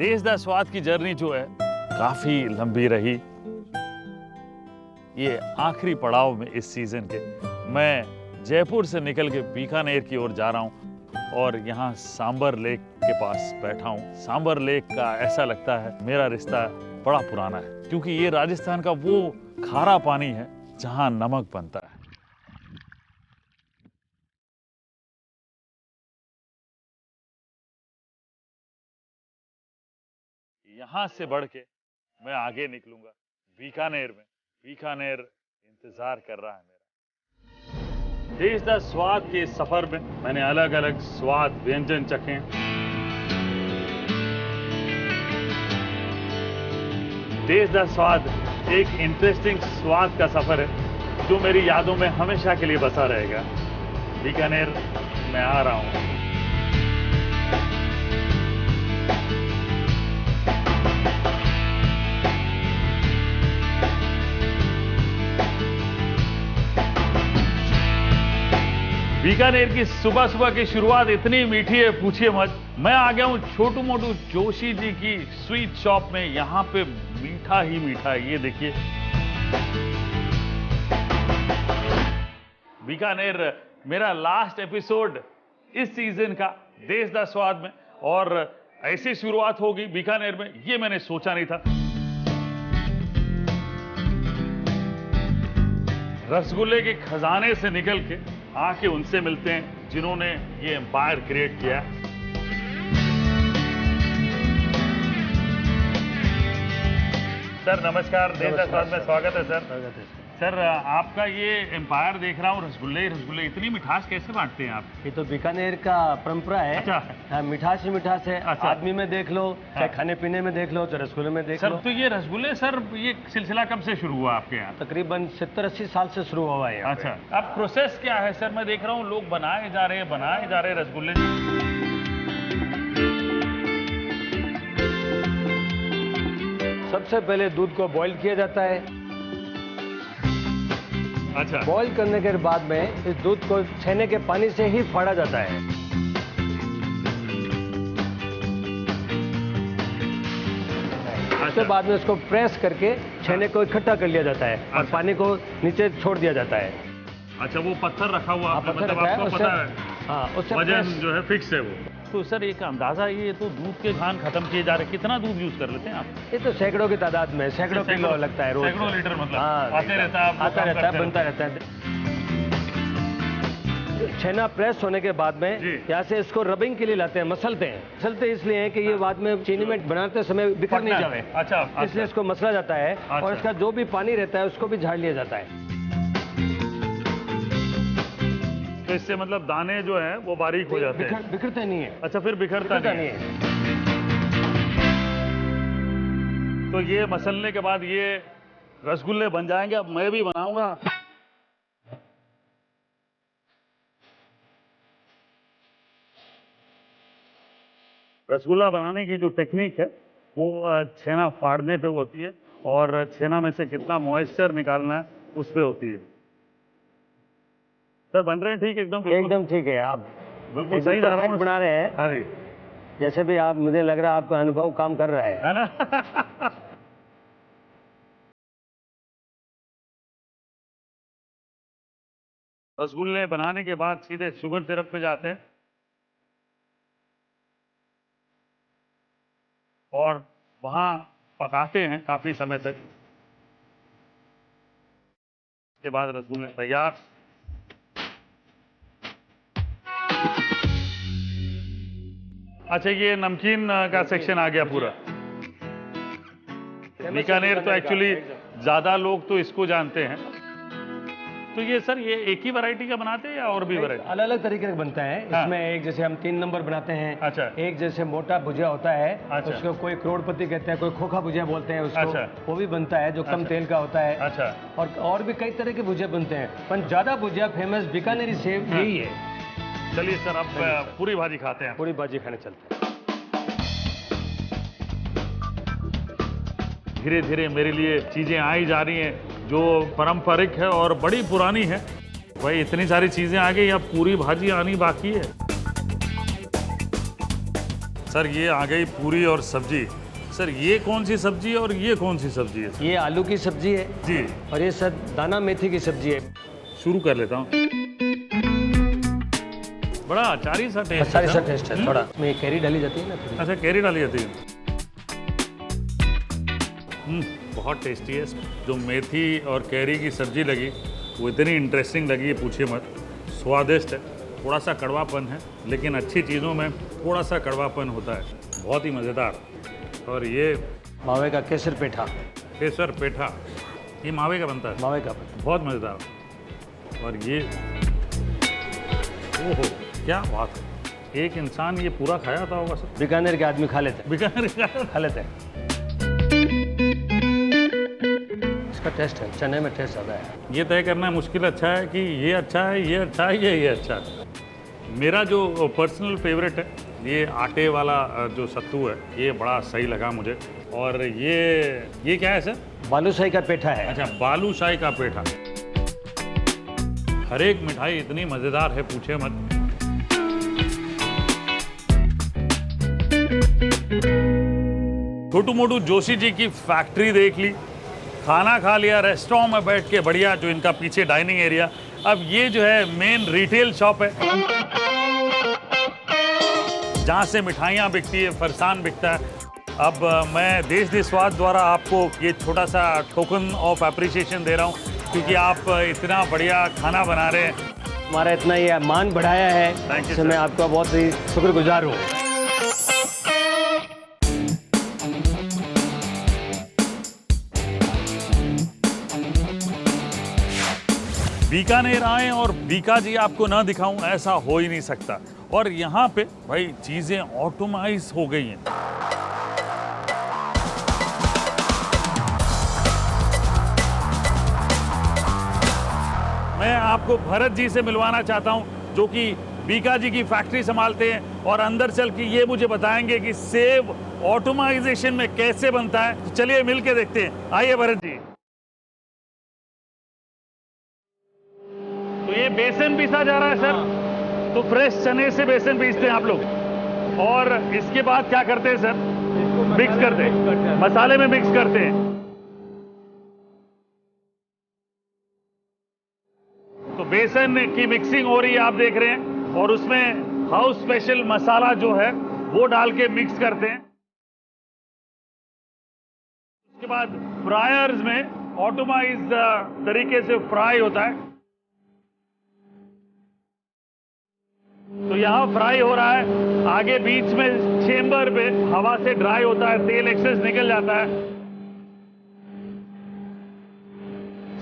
देश दा स्वाद की जर्नी जो है काफी लंबी रही। ये आखिरी पड़ाव में इस सीजन के मैं जयपुर से निकल के बीकानेर की ओर जा रहा हूँ और यहाँ सांबर लेक के पास बैठा हूँ। सांबर लेक का ऐसा लगता है मेरा रिश्ता बड़ा पुराना है, क्योंकि ये राजस्थान का वो खारा पानी है जहाँ नमक बनता है। यहाँ से बढ़ के मैं आगे निकलूंगा बीकानेर में। बीकानेर इंतजार कर रहा है मेरा। देश दा स्वाद के सफर में मैंने अलग अलग स्वाद व्यंजन चखे। देश दा स्वाद एक इंटरेस्टिंग स्वाद का सफर है जो मेरी यादों में हमेशा के लिए बसा रहेगा। बीकानेर मैं आ रहा हूँ। बीकानेर की सुबह सुबह की शुरुआत इतनी मीठी है पूछिए मत। मैं आ गया हूं छोटू मोटू जोशी जी की स्वीट शॉप में। यहाँ पे मीठा ही मीठा है, ये देखिए। बीकानेर मेरा लास्ट एपिसोड इस सीजन का देश दा स्वाद में, और ऐसी शुरुआत होगी बीकानेर में ये मैंने सोचा नहीं था। रसगुल्ले के खजाने से निकल के आके उनसे मिलते हैं जिन्होंने ये एम्पायर क्रिएट किया। सर नमस्कार, देश दा स्वाद में स्वागत है सर। सर आपका ये एम्पायर देख रहा हूँ, रसगुल्ले रसगुल्ले, इतनी मिठास कैसे बांटते हैं आप? ये तो बीकानेर का परंपरा है। अच्छा। हाँ, मिठास ही मिठास है। अच्छा। आदमी में देख लो, चाहे खाने पीने में देख लो, चाहे रसगुल्ले में देख सर लो। तो ये रसगुल्ले, सर ये सिलसिला कब से शुरू हुआ आपके यहाँ? तकरीबन 70-80 साल से शुरू हुआ है यहाँ पे। अच्छा, अब प्रोसेस क्या है सर? मैं देख रहा हूँ लोग बनाए जा रहे रसगुल्ले। सबसे पहले दूध को बॉईल किया जाता है। अच्छा। बॉईल करने के बाद में इस दूध को छेने के पानी से ही फाड़ा जाता है। उसके बाद में उसको प्रेस करके छेने को इकट्ठा कर लिया जाता है और पानी को नीचे छोड़ दिया जाता है। अच्छा, वो पत्थर रखा हुआ आपने, पत्थर मतलब रखा है, आपको उससे- पता है हाँ, उससे वजन प्रेस- जो है फिक्स है वो। तो सर एक अंदाजा, ये तो दूध के खान खत्म किए जा रहे, कितना दूध यूज कर लेते हैं आप? ये तो सैकड़ों की तादाद में, सैकड़ों किलो लगता है रोज। सैकड़ों लीटर मतलब? हाँ, आते रहता है, आपको आता काम रहता करते है, बनता रहता है। छेना प्रेस होने के बाद में जी। यहाँ से इसको रबिंग के लिए लाते हैं, मसलते इसलिए हैं कि ये बाद में चीनी में बनाते समय बिखर नहीं पकना जावे। है। अच्छा, इसलिए इसको मसला जाता है अच्छा। और इसका जो भी पानी रहता है उसको भी झाड़ लिया जाता है। तो इससे मतलब दाने जो है वो बारीक हो जाते हैं। बिखरते नहीं है। अच्छा, फिर बिखरता नहीं है। है। तो ये मसलने के बाद ये रसगुल्ले बन जाएंगे। अब मैं भी बनाऊंगा। रसगुल्ला बनाने की जो टेक्निक है वो छेना फाड़ने पे होती है और छेना में से कितना मॉइस्चर निकालना है उस पे होती है। सर बन रहे हैं ठीक एकदम? एकदम ठीक है। आप बिल्कुल सही जा रहा हूँ। बना रहे हैं। अरे जैसे भी आप, मुझे लग रहा है आपका अनुभव काम कर रहा है ना। रसगुल्ले बनाने के बाद सीधे शुगर सिरप पे जाते हैं और वहां पकाते हैं काफी समय तक। उसके बाद रसगुल्ले तैयार। अच्छा, ये नमकीन का सेक्शन आ गया पूरा। बीकानेर तो एक्चुअली ज्यादा लोग तो इसको जानते हैं। तो ये सर ये एक ही वैरायटी का बनाते हैं या और भी वैरायटी? अलग अलग तरीके का बनता है। हाँ। इसमें एक जैसे हम 3 नंबर बनाते हैं। अच्छा। एक जैसे मोटा भुजिया होता है। अच्छा। उसको कोई करोड़पति कहते हैं, कोई खोखा भुजिया बोलते हैं उसको। अच्छा। वो भी बनता है जो कम अच्छा। तेल का होता है। अच्छा। और भी कई तरह के भुजिया बनते हैं, पर ज्यादा भुजिया फेमस बीकानेरी सेव यही है। चलिए सर, अब पूरी भाजी खाते हैं। पूरी भाजी खाने चलते हैं। धीरे धीरे मेरे लिए चीजें आई जा रही हैं जो पारंपरिक है और बड़ी पुरानी है। भाई इतनी सारी चीजें आ गई, अब पूरी भाजी आनी बाकी है। सर ये आ गई पूरी और सब्जी। सर ये कौन सी सब्जी है और ये कौन सी सब्जी है? ये आलू की सब्जी है जी। और ये सर दाना मेथी की सब्जी है। शुरू कर लेता हूँ। बड़ा अचारी सा टेस्ट सारी सा टेस्ट है थोड़ा। इसमें कैरी डाली जाती है ना थोड़ी। अच्छा, कैरी डाली जाती है। बहुत टेस्टी है। जो मेथी और कैरी की सब्जी लगी वो इतनी इंटरेस्टिंग लगी है, पूछिए मत। स्वादिष्ट है, थोड़ा सा कड़वापन है, लेकिन अच्छी चीज़ों में थोड़ा सा कड़वापन होता है। बहुत ही मज़ेदार। और ये मावे का केसर पेठा। केसर पेठा, ये मावे का बनता है। मावे का बहुत मज़ेदार। और ये ओहो, क्या बात है। एक इंसान ये पूरा खाया था होगा सर? बीकानेर के आदमी खा लेते हैं। बीकानेर का खा लेते हैं। इसका टेस्ट है, चने में टेस्ट आता है। ये तय करना मुश्किल अच्छा है कि ये अच्छा है, ये अच्छा है, ये अच्छा है। मेरा जो पर्सनल फेवरेट है ये आटे वाला जो सत्तू है, ये बड़ा सही लगा मुझे। और ये क्या है सर? बालूशाही का पेठा है। अच्छा, बालूशाही का पेठा। हर एक मिठाई इतनी मज़ेदार है, पूछे मत। छोटू मोटू जोशी जी की फैक्ट्री देख ली, खाना खा लिया रेस्टोरेंट में बैठ के, बढ़िया जो इनका पीछे डाइनिंग एरिया। अब ये जो है मेन रिटेल शॉप है जहाँ से मिठाइयाँ बिकती है, फरसान बिकता है। अब मैं देश दे स्वाद द्वारा आपको ये छोटा सा टोकन ऑफ अप्रिसिएशन दे रहा हूँ, क्योंकि आप इतना बढ़िया खाना बना रहे हैं। हमारा इतना ये मान बढ़ाया है, Thank you, इससे sir. मैं आपका बहुत ही शुक्रगुजार हूँ। बीकानेर आए और बीका जी आपको ना दिखाऊं, ऐसा हो ही नहीं सकता। और यहाँ पे भाई चीज़ें ऑटोमाइज हो गई हैं। मैं आपको भरत जी से मिलवाना चाहता हूँ, जो कि बीका जी की फैक्ट्री संभालते हैं और अंदर चल के ये मुझे बताएंगे कि सेब ऑटोमाइजेशन में कैसे बनता है। तो चलिए मिल के देखते हैं। आइए भरत जी। तो ये बेसन पीसा जा रहा है सर? तो फ्रेश चने से बेसन पीसते हैं आप लोग, और इसके बाद क्या करते हैं सर? मिक्स करते हैं, मसाले में मिक्स करते हैं। तो बेसन की मिक्सिंग हो रही है, आप देख रहे हैं, और उसमें हाउस स्पेशल मसाला जो है वो डाल के मिक्स करते हैं। उसके बाद फ्रायर्स में ऑटोमाइज तरीके से फ्राई होता है। तो यहाँ फ्राई हो रहा है, आगे बीच में चेंबर पे हवा से ड्राई होता है, तेल एक्सेस निकल जाता है।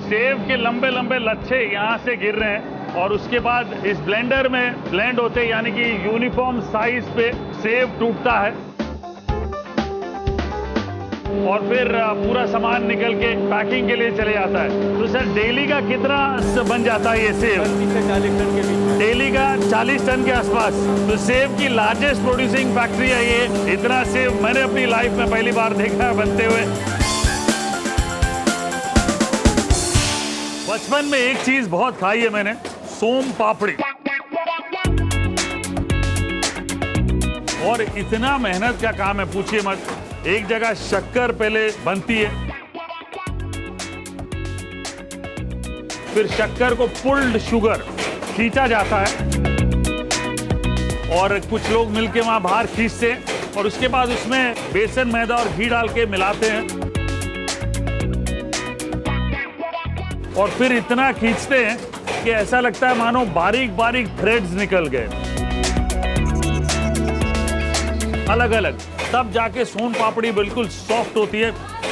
सेब के लंबे लंबे लच्छे यहाँ से गिर रहे हैं, और उसके बाद इस ब्लेंडर में ब्लेंड होते हैं, यानी कि यूनिफॉर्म साइज पे सेब टूटता है, और फिर पूरा सामान निकल के पैकिंग के लिए चले जाता है। तो सर डेली का कितना बन जाता है ये सेब? 30 से 40 टन के बीच। डेली का 40 टन के आसपास। तो सेब की लार्जेस्ट प्रोड्यूसिंग फैक्ट्री है ये। इतना सेब मैंने अपनी लाइफ में पहली बार देखा है बनते हुए। बचपन में एक चीज बहुत खाई है मैंने, सोम पापड़ी। और इतना मेहनत का काम है, पूछिए मत। एक जगह शक्कर पहले बनती है, फिर शक्कर को पुल्ड शुगर खींचा जाता है, और कुछ लोग मिलके वहां बाहर खींचते हैं, और उसके बाद उसमें बेसन, मैदा और घी डाल के मिलाते हैं, और फिर इतना खींचते हैं कि ऐसा लगता है मानो बारीक बारीक थ्रेड्स निकल गए अलग अलग। तब जाके सोन पापड़ी बिल्कुल सॉफ्ट होती है,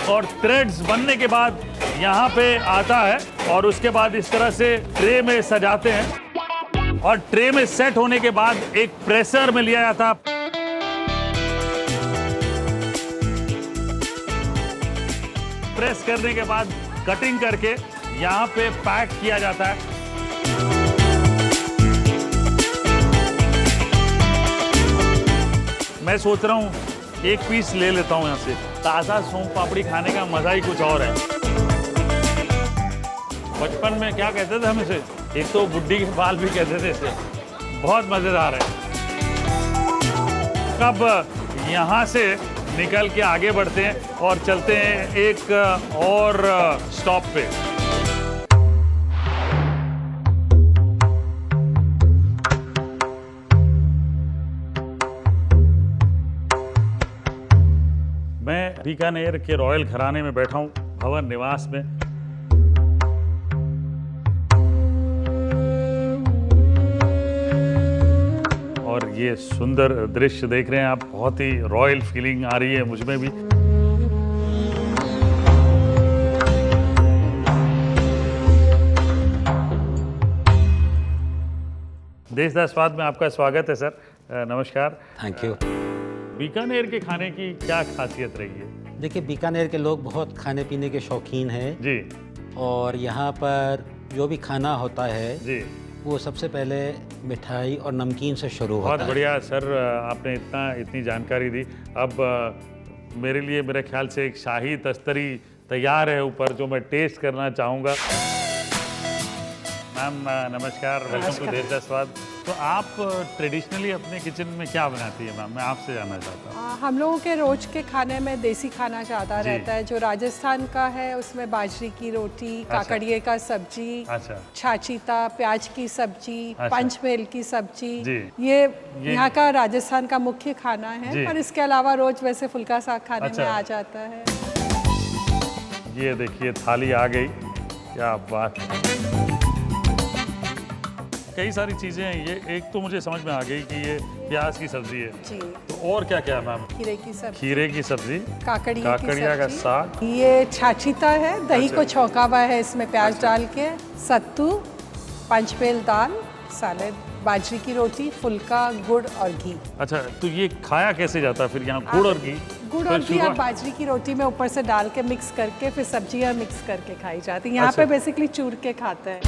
और थ्रेड्स बनने के बाद यहाँ पे आता है, और उसके बाद इस तरह से ट्रे में सजाते हैं, और ट्रे में सेट होने के बाद एक प्रेसर में लिया जाता है। प्रेस करने के बाद कटिंग करके यहाँ पे पैक किया जाता है। मैं सोच रहा हूँ एक पीस ले लेता हूँ यहाँ से। ताज़ा सोम पापड़ी खाने का मज़ा ही कुछ और है। बचपन में क्या कहते थे हम इसे? एक तो बुड्ढी के बाल भी कहते थे इसे। बहुत मज़ेदार है। अब यहाँ से निकल के आगे बढ़ते हैं और चलते हैं एक और स्टॉप पे। मैं बीकानेर के रॉयल घराने में बैठा हूँ, भवन निवास में। और ये सुंदर दृश्य देख रहे हैं आप, बहुत ही रॉयल फीलिंग आ रही है मुझ में भी। देश दा स्वाद में आपका स्वागत है सर। नमस्कार। Thank you. बीकानेर के खाने की क्या खासियत रही है? देखिए, बीकानेर के लोग बहुत खाने पीने के शौकीन हैं जी। और यहाँ पर जो भी खाना होता है जी, वो सबसे पहले मिठाई और नमकीन से शुरू होता है। बहुत बढ़िया सर, आपने इतनी जानकारी दी। अब मेरे लिए मेरे ख्याल से एक शाही तस्तरी तैयार है ऊपर, जो मैं टेस्ट करना चाहूँगा। मैम नमस्कार, वेलकम टू देश दा स्वाद। तो आप ट्रेडिशनली अपने किचन में क्या बनाती है मैम? मैं आपसे जानना चाहता हूँ। हम लोगों के रोज के खाने में देसी खाना ज़्यादा जी। रहता है। जो राजस्थान का है उसमें बाजरी की रोटी, काकड़िए का सब्जी, अच्छा। छाछीता, प्याज की सब्जी, अच्छा। पंचमेल की सब्जी, जी। ये यहाँ का राजस्थान का मुख्य खाना जी। है। पर इसके अलावा रोज वैसे फुल्का साग खाने अच्छा। में आ जाता है। ये देखिए थाली आ गई, क्या बात है। कई सारी चीज़ें हैं। ये एक तो मुझे समझ में आ गई कि ये प्याज की सब्जी है। जी। तो और क्या क्या है मैम? खीरे की सब्जी, खीरे की सब्जी, काकड़िया का की साग, सब्जी, ये छाछीता है, दही अच्छा। को छौंका हुआ है इसमें प्याज अच्छा। डाल के, सत्तू, पंचमेल दाल, सालेड, बाजरी की रोटी, फुल्का, गुड़ और घी। अच्छा, तो ये खाया कैसे जाता है फिर यहाँ? गुड़ और घी? गुड़ फिर और घी शुरुआत- आप बाजरी की रोटी में ऊपर से डाल के मिक्स करके फिर सब्जियां मिक्स करके खाई जाती है। यहाँ अच्छा। पे बेसिकली चूर के खाते हैं।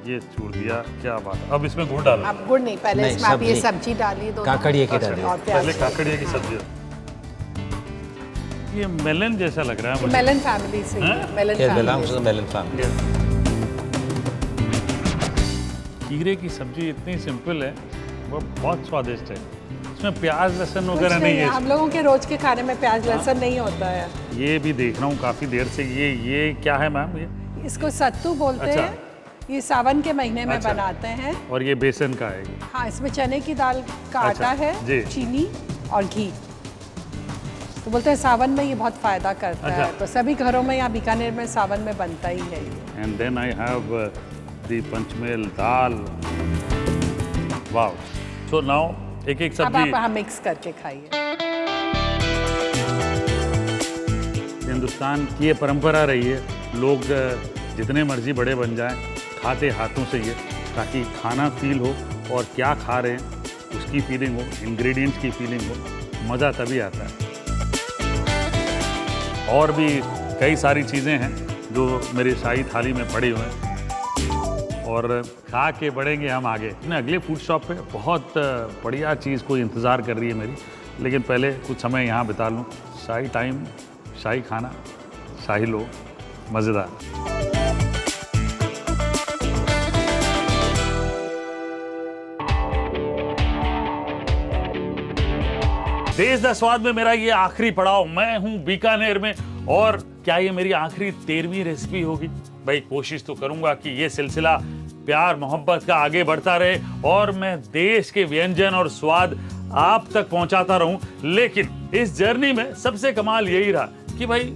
ये चूर दिया, क्या बात है। अब इसमें गुड़ डालो। आप गुड़ नहीं, पहले नहीं, इसमें आप ये सब्जी। सब्जी डालिए, दोनों काकड़िए की अच्छा, डालिए। और प्याज पहले काकड़िया की सब्जी। ये मेलन जैसा लग रहा है मुझे। मेलन फैमिली से ही है, हाँ? Melon It belongs family to the melon family. खीरे की सब्जी इतनी सिंपल है, वो बहुत स्वादिष्ट है। इसमें प्याज लहसुन कुछ वगैरह नहीं नहीं है, है। हम लोगों के रोज के खाने में प्याज लहसुन नहीं होता है। ये भी देख रहा हूँ काफ़ी देर से। ये क्या है मैम? ये इसको सत्तू बोलते अच्छा। हैं। ये सावन के महीने में अच्छा। बनाते हैं। और ये बेसन का है? हाँ, इसमें चने की दाल का अच्छा, आटा जी। है, चीनी और घी। तो बोलते हैं सावन में ये बहुत फायदा करता अच्छा। है। तो सभी घरों में यहाँ बीकानेर में सावन में बनता ही है ये। And then I have the panchmel dal. Wow. So now एक एक अब सब्जी। आप हाँ मिक्स करके खाइए। हिंदुस्तान की ये परंपरा रही है, लोग जितने मर्जी बड़े बन जाएं, खाते हाथों से ये, ताकि खाना फील हो और क्या खा रहे हैं उसकी फीलिंग हो, इंग्रेडिएंट्स की फीलिंग हो। मज़ा तभी आता है। और भी कई सारी चीज़ें हैं जो मेरी शाही थाली में पड़ी हुए हैं और खा के बढ़ेंगे हम आगे। अपने अगले फूड शॉप पे बहुत बढ़िया चीज़ कोई इंतज़ार कर रही है मेरी, लेकिन पहले कुछ समय यहाँ बिता लूँ। शाही टाइम, शाही खाना, शाही लोग, मज़ेदार। देश दा स्वाद में मेरा ये आखिरी पड़ाव। मैं हूं बीकानेर में और क्या ये मेरी आखिरी 13वीं रेसिपी होगी? भाई कोशिश तो करूंगा कि ये सिलसिला प्यार मोहब्बत का आगे बढ़ता रहे और मैं देश के व्यंजन और स्वाद आप तक पहुंचाता रहूं। लेकिन इस जर्नी में सबसे कमाल यही रहा कि भाई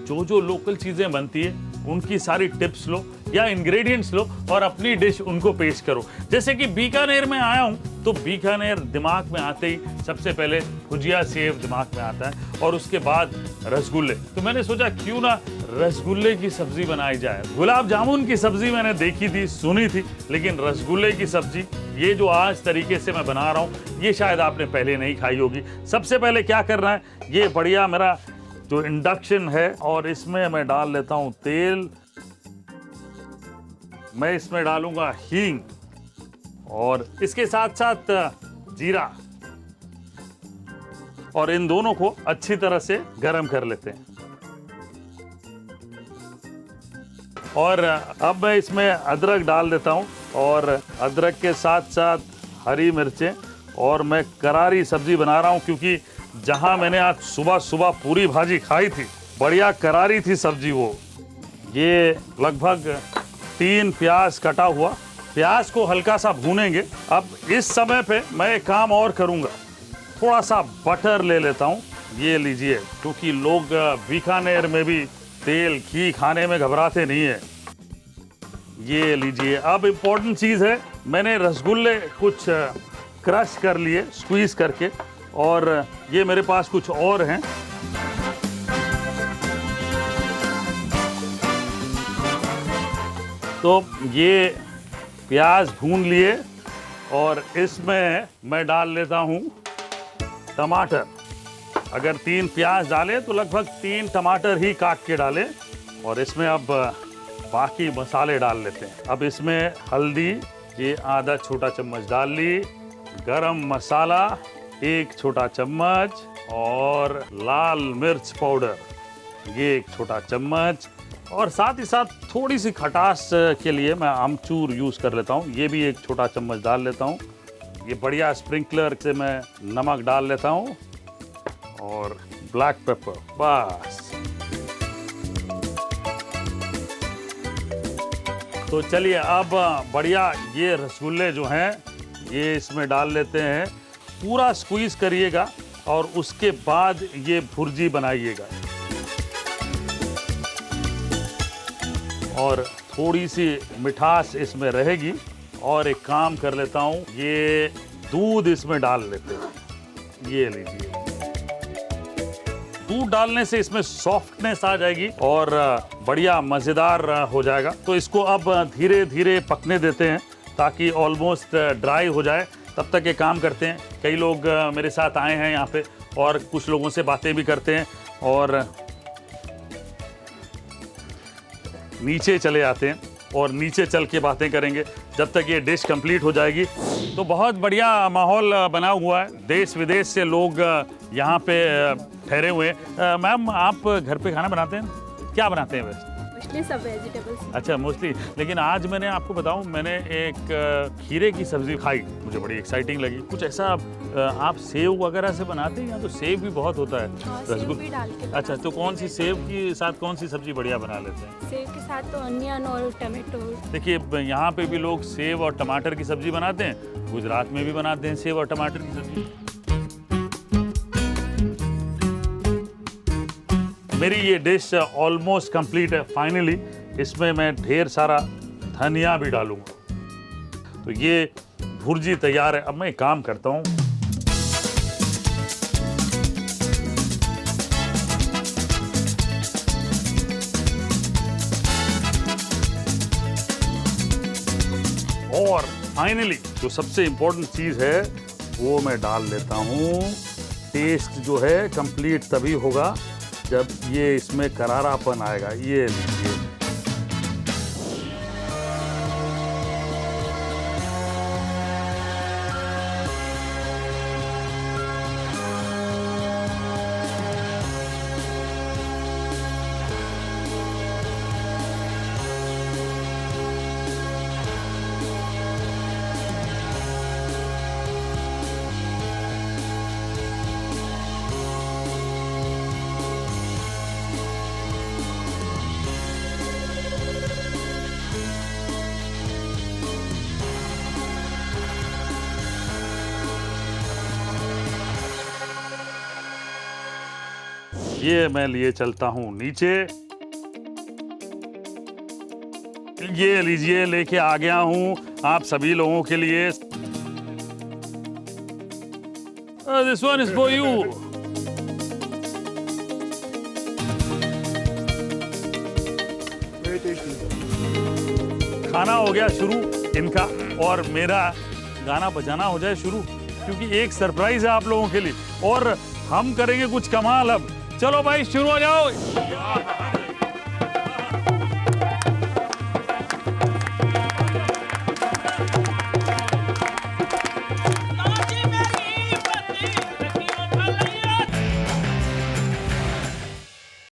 जो लोकल चीजें बनती है उनकी सारी टिप्स लो या इंग्रेडिएंट्स लो और अपनी डिश उनको पेश करो। जैसे कि बीकानेर में आया हूं तो बीकानेर दिमाग में आते ही सबसे पहले भुजिया सेव दिमाग में आता है और उसके बाद रसगुल्ले। तो मैंने सोचा क्यों ना रसगुल्ले की सब्जी बनाई जाए। गुलाब जामुन की सब्जी मैंने देखी थी, सुनी थी, लेकिन रसगुल्ले की सब्जी ये जो आज तरीके से मैं बना रहा हूँ ये शायद आपने पहले नहीं खाई होगी। सबसे पहले क्या करना है, ये बढ़िया मेरा जो इंडक्शन है और इसमें मैं डाल लेता हूँ तेल। मैं इसमें डालूंगा हींग और इसके साथ साथ जीरा और इन दोनों को अच्छी तरह से गरम कर लेते हैं। और अब मैं इसमें अदरक डाल देता हूं और अदरक के साथ साथ हरी मिर्चें और मैं करारी सब्जी बना रहा हूँ, क्योंकि जहाँ मैंने आज सुबह सुबह पूरी भाजी खाई थी, बढ़िया करारी थी सब्जी वो। ये लगभग 3 प्याज कटा हुआ, प्याज को हल्का सा भूनेंगे। अब इस समय पे मैं एक काम और करूँगा, थोड़ा सा बटर ले लेता हूँ। ये लीजिए, क्योंकि लोग बीकानेर में भी तेल घी खाने में घबराते नहीं है। ये लीजिए। अब इम्पोर्टेंट चीज़ है, मैंने रसगुल्ले कुछ क्रश कर लिए स्क्वीज करके, और ये मेरे पास कुछ और हैं। तो ये प्याज भून लिए और इसमें मैं डाल लेता हूँ टमाटर। अगर 3 प्याज डालें तो लगभग 3 टमाटर ही काट के डालें। और इसमें अब बाकी मसाले डाल लेते हैं। अब इसमें हल्दी ये आधा छोटा चम्मच डाल ली, गरम मसाला 1 छोटा चम्मच, और लाल मिर्च पाउडर ये 1 छोटा चम्मच, और साथ ही साथ थोड़ी सी खटास के लिए मैं आमचूर यूज़ कर लेता हूँ, ये भी 1 छोटा चम्मच डाल लेता हूँ। ये बढ़िया स्प्रिंकलर से मैं नमक डाल लेता हूँ, और ब्लैक पेपर बस। तो चलिए अब बढ़िया ये रसगुल्ले जो हैं ये इसमें डाल लेते हैं। पूरा स्क्वीज करिएगा और उसके बाद ये भुर्जी बनाइएगा। और थोड़ी सी मिठास इसमें रहेगी। और एक काम कर लेता हूँ, ये दूध इसमें डाल लेते हैं। ये लीजिए, दूध डालने से इसमें सॉफ्टनेस आ जाएगी और बढ़िया मज़ेदार हो जाएगा। तो इसको अब धीरे धीरे पकने देते हैं ताकि ऑलमोस्ट ड्राई हो जाए। तब तक ये काम करते हैं, कई लोग मेरे साथ आए हैं यहाँ पे और कुछ लोगों से बातें भी करते हैं और नीचे चले आते हैं और नीचे चल के बातें करेंगे जब तक ये डिश कंप्लीट हो जाएगी। तो बहुत बढ़िया माहौल बना हुआ है, देश विदेश से लोग यहाँ पे ठहरे हुए हैं। मैम, आप घर पे खाना बनाते हैं? क्या बनाते हैं वैसे? मोस्टली सब वेजिटेबल्स। अच्छा, मोस्टली। लेकिन आज मैंने आपको बताऊं, मैंने एक खीरे की सब्जी खाई, मुझे बड़ी एक्साइटिंग लगी। कुछ ऐसा आप सेव वगैरह से बनाते हैं? यहाँ तो सेव भी बहुत होता है। सेव भी डाल के। अच्छा, तो कौन सी सेव के साथ कौन सी सब्जी बढ़िया बना लेते हैं? सेव के साथ तो अनियन और टमाटो। देखिए, यहाँ पे भी लोग सेव और टमाटर की सब्जी बनाते हैं, गुजरात में भी बनाते हैं सेव और टमाटर की सब्जी। मेरी ये डिश ऑलमोस्ट कंप्लीट है। फाइनली इसमें मैं ढेर सारा धनिया भी डालूंगा। तो ये भुर्जी तैयार है। अब मैं एक काम करता हूँ, और फाइनली जो सबसे इम्पोर्टेंट चीज़ है वो मैं डाल लेता हूँ। टेस्ट जो है कंप्लीट तभी होगा जब ये इसमें करारापन आएगा। ये लीजिए, ये मैं लिए चलता हूँ नीचे। ये लीजिए, लेके आ गया हूँ आप सभी लोगों के लिए। This one is for you. खाना हो गया शुरू इनका, और मेरा गाना बजाना हो जाए शुरू, क्योंकि एक सरप्राइज है आप लोगों के लिए और हम करेंगे कुछ कमाल। अब चलो भाई, शुरू हो जाओ।